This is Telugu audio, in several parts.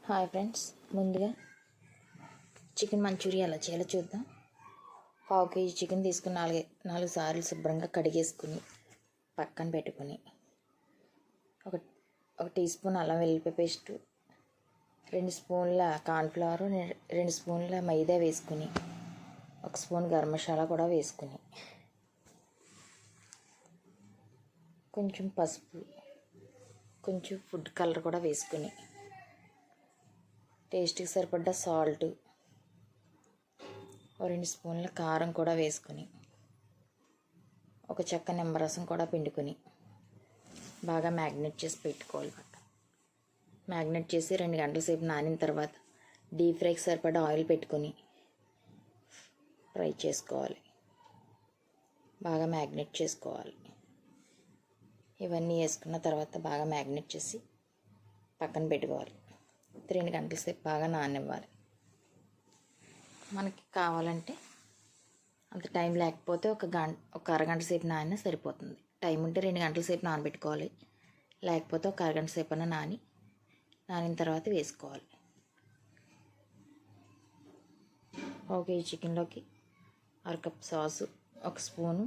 హాయ్ ఫ్రెండ్స్, ముందుగా చికెన్ మంచూరియా ఎలా చేయాలో చూద్దాం. పావు కేజీ చికెన్ తీసుకుని నాలుగు సార్లు శుభ్రంగా కడిగేసుకుని పక్కన పెట్టుకుని ఒక టీ స్పూన్ అల్లం వెల్లుల్లిపాయ పేస్టు, 2 స్పూన్ల కార్న్ఫ్లవర్, 2 స్పూన్ల మైదా వేసుకుని 1 స్పూన్ గరం మసాలా కూడా వేసుకుని కొంచెం పసుపు, కొంచెం ఫుడ్ కలర్ కూడా వేసుకుని టేస్ట్కి సరిపడ్డ సాల్ట్, 2 స్పూన్ల కారం కూడా వేసుకుని ఒక చెక్క నిమ్మరసం కూడా పిండుకొని బాగా మ్యాగ్నేట్ చేసి పెట్టుకోవాలి. మ్యాగ్నేట్ చేసి 2 గంటల సేపు నానిన తర్వాత డీప్ ఫ్రైకి సరిపడ్డ ఆయిల్ పెట్టుకొని ఫ్రై చేసుకోవాలి. బాగా మ్యాగ్నేట్ చేసుకోవాలి. ఇవన్నీ వేసుకున్న తర్వాత బాగా మ్యాగ్నేట్ చేసి పక్కన పెట్టుకోవాలి. 2 గంటల సేపు బాగా నాననివ్వాలి. మనకి కావాలంటే అంత టైం లేకపోతే ఒక అరగంట సేపు నానినా సరిపోతుంది. టైం ఉంటే 2 గంటల సేపు నానబెట్టుకోవాలి. లేకపోతే ఒక అరగంట సేపు అన్న నానిన తర్వాత వేసుకోవాలి. ఒక కేజీ చికెన్లోకి అరకప్ సాసు, 1 స్పూను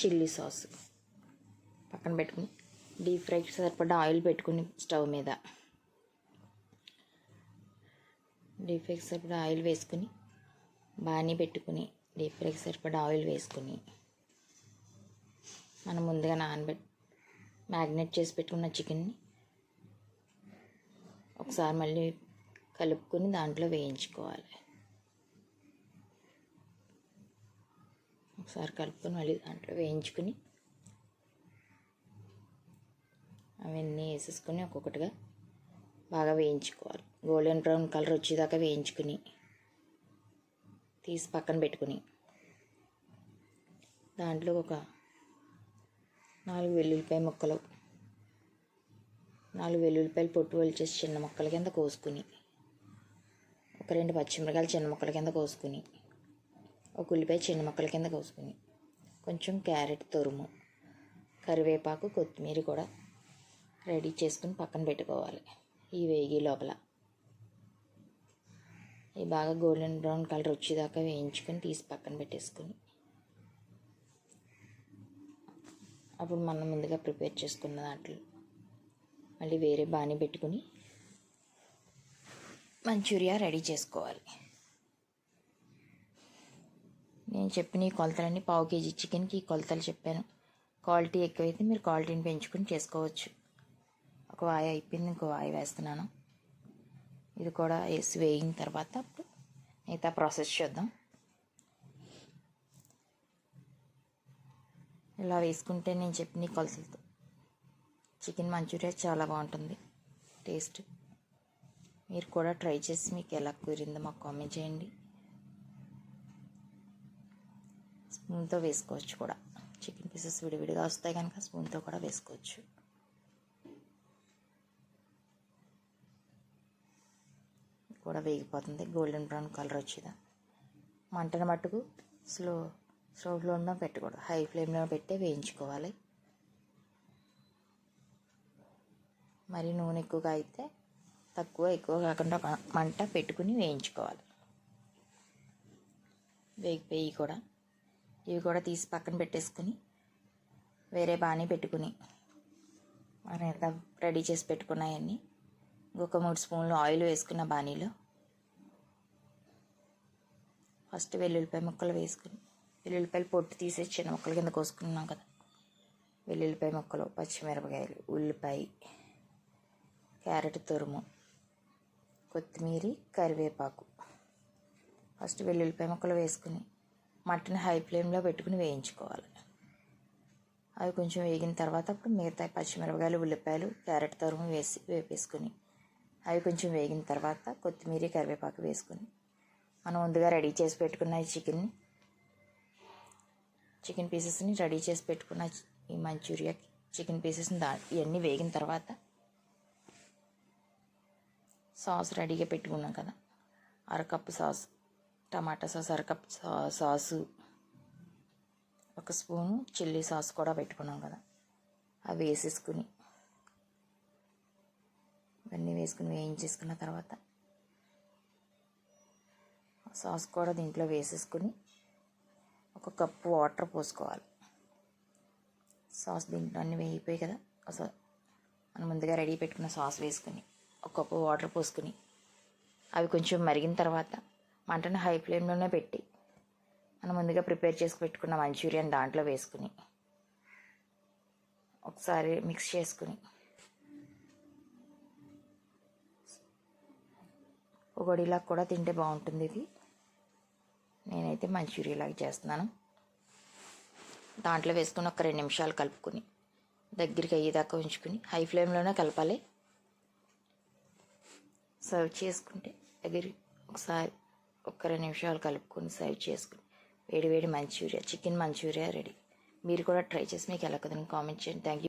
చిల్లీ సాసు పక్కన పెట్టుకుని డీప్ ఫ్రైకి సరిపడ్డ ఆయిల్ పెట్టుకుని స్టవ్ మీద డీప్ ఫ్రైకి సరిపడా ఆయిల్ వేసుకుని బాణీ పెట్టుకుని డీప్ ఫ్రైకి సరిపడా ఆయిల్ వేసుకుని మనం ముందుగా మ్యాగ్నేట్ చేసి పెట్టుకున్న చికెన్ని ఒకసారి మళ్ళీ కలుపుకొని దాంట్లో వేయించుకోవాలి. ఒకసారి కలుపుకొని మళ్ళీ దాంట్లో వేయించుకుని అవన్నీ వేసేసుకొని ఒక్కొక్కటిగా బాగా వేయించుకోవాలి. గోల్డెన్ బ్రౌన్ కలర్ వచ్చేదాకా వేయించుకుని తీసి పక్కన పెట్టుకుని దాంట్లో ఒక 4 వెల్లుల్లిపాయ ముక్కలు, 4 వెల్లుల్లిపాయలు పొట్టు వలిచేసి చిన్న ముక్కల కింద కోసుకుని ఒక 2 పచ్చిమిరకాయలు చిన్న ముక్కల కింద కోసుకుని ఒక ఉల్లిపాయ చిన్న ముక్కల కింద కోసుకుని కొంచెం క్యారెట్ తురుము, కరివేపాకు, కొత్తిమీర కూడా రెడీ చేసుకుని పక్కన పెట్టుకోవాలి. ఈ వేగి లోపల ఈ బాగా గోల్డెన్ బ్రౌన్ కలర్ వచ్చేదాకా వేయించుకొని తీసి పక్కన పెట్టేసుకొని అప్పుడు మనం ముందుగా ప్రిపేర్ చేసుకున్న దాంట్లో మళ్ళీ వేరే బాణీ పెట్టుకుని మంచూరియా రెడీ చేసుకోవాలి. నేను చెప్పిన ఈ కొలతలన్నీ పావు కేజీ చికెన్కి ఈ కొలతలు చెప్పాను. క్వాలిటీ ఎక్కువైతే మీరు క్వాలిటీని పెంచుకొని చేసుకోవచ్చు. ఒక వాయి అయిపోయింది, ఇంకో వాయి వేస్తున్నాను. ఇది కూడా వేగిన తర్వాత అప్పుడు మిగతా ప్రాసెస్ చూద్దాం. ఇలా వేసుకుంటే నేను చెప్పిన కొలతలతో చికెన్ మంచూరియా చాలా బాగుంటుంది టేస్ట్. మీరు కూడా ట్రై చేసి మీకు ఎలా కుదిరిందో మాకు కామెంట్ చేయండి. స్పూన్తో వేసుకోవచ్చు కూడా. చికెన్ పీసెస్ విడివిడిగా వస్తాయి కనుక స్పూన్తో కూడా వేసుకోవచ్చు. కూడా వేగిపోతుంది. గోల్డెన్ బ్రౌన్ కలర్ వచ్చేదా. మంటను మట్టుకు స్లోలో పెట్టకూడదు, హై ఫ్లేమ్లో పెట్టే వేయించుకోవాలి. మరి నూనె ఎక్కువగా అయితే ఎక్కువ కాకుండా మంట పెట్టుకుని వేయించుకోవాలి. వేగిపోయి కూడా ఇవి కూడా తీసి పక్కన పెట్టేసుకుని వేరే బాణీ పెట్టుకుని మనం రెడీ చేసి పెట్టుకున్నాయన్నీ ఇంకొక 3 స్పూన్లు ఆయిల్ వేసుకున్న బాణీలో ఫస్ట్ వెల్లుల్లిపాయ ముక్కలు వేసుకుని వెల్లుల్లిపాయలు పొట్టు తీసేసి చిన్న ముక్కల కింద కోసుకున్నాం కదా. వెల్లుల్లిపాయ ముక్కలు, పచ్చిమిరపకాయలు, ఉల్లిపాయ, క్యారెట్ తురుము, కొత్తిమీర, కరివేపాకు ఫస్ట్ వెల్లుల్లిపాయ ముక్కలు వేసుకుని మటన్ హై ఫ్లేమ్లో పెట్టుకుని వేయించుకోవాలి. అవి కొంచెం వేగిన తర్వాత అప్పుడు మిగతా పచ్చిమిరపకాయలు, ఉల్లిపాయలు, క్యారెట్ తురుము వేపేసుకుని అవి కొంచెం వేగిన తర్వాత కొత్తిమీర, కరివేపాకు వేసుకొని మనం ముందుగా రెడీ చేసి పెట్టుకున్న ఈ చికెన్ పీసెస్ని రెడీ చేసి పెట్టుకున్న ఈ మంచూరియాకి చికెన్ పీసెస్ని ఇవన్నీ వేగిన తర్వాత సాస్ రెడీగా పెట్టుకున్నాం కదా. అరకప్పు సాస్, టమాటా సాస్ అరకప్పు సాసు, 1 స్పూను చిల్లీ సాస్ కూడా పెట్టుకున్నాం కదా. అవి వేసేసుకుని ఇవన్నీ వేసుకుని వేయించేసుకున్న తర్వాత సాస్ కూడా దీంట్లో వేసేసుకుని ఒక కప్పు వాటర్ పోసుకోవాలి. సాస్ దీంట్లో అన్నీ వేగిపోయి కదా, అసలు మనం ముందుగా రెడీ పెట్టుకున్న సాస్ వేసుకుని ఒక కప్పు వాటర్ పోసుకుని అవి కొంచెం మరిగిన తర్వాత మంటను హై ఫ్లేమ్లోనే పెట్టి మనం ముందుగా ప్రిపేర్ చేసి పెట్టుకున్న మంచూరియన్ దాంట్లో వేసుకుని ఒకసారి మిక్స్ చేసుకుని ఒకడిలా కూడా తింటే బాగుంటుంది. ఇది నేనైతే మంచూరియాలాగా చేస్తున్నాను. దాంట్లో వేసుకుని ఒక 2 నిమిషాలు కలుపుకొని దగ్గరికి అయ్యేదాకా ఉంచుకుని హై ఫ్లేమ్లోనే కలపాలి. సర్వ్ చేసుకుంటే ఒకసారి ఒక 2 నిమిషాలు కలుపుకొని సర్వ్ చేసుకుని వేడి వేడి మంచూరియా, చికెన్ మంచూరియా రెడీ. మీరు కూడా ట్రై చేసి మీకు ఎలా కుదిరింది కామెంట్ చేయండి. Thank you.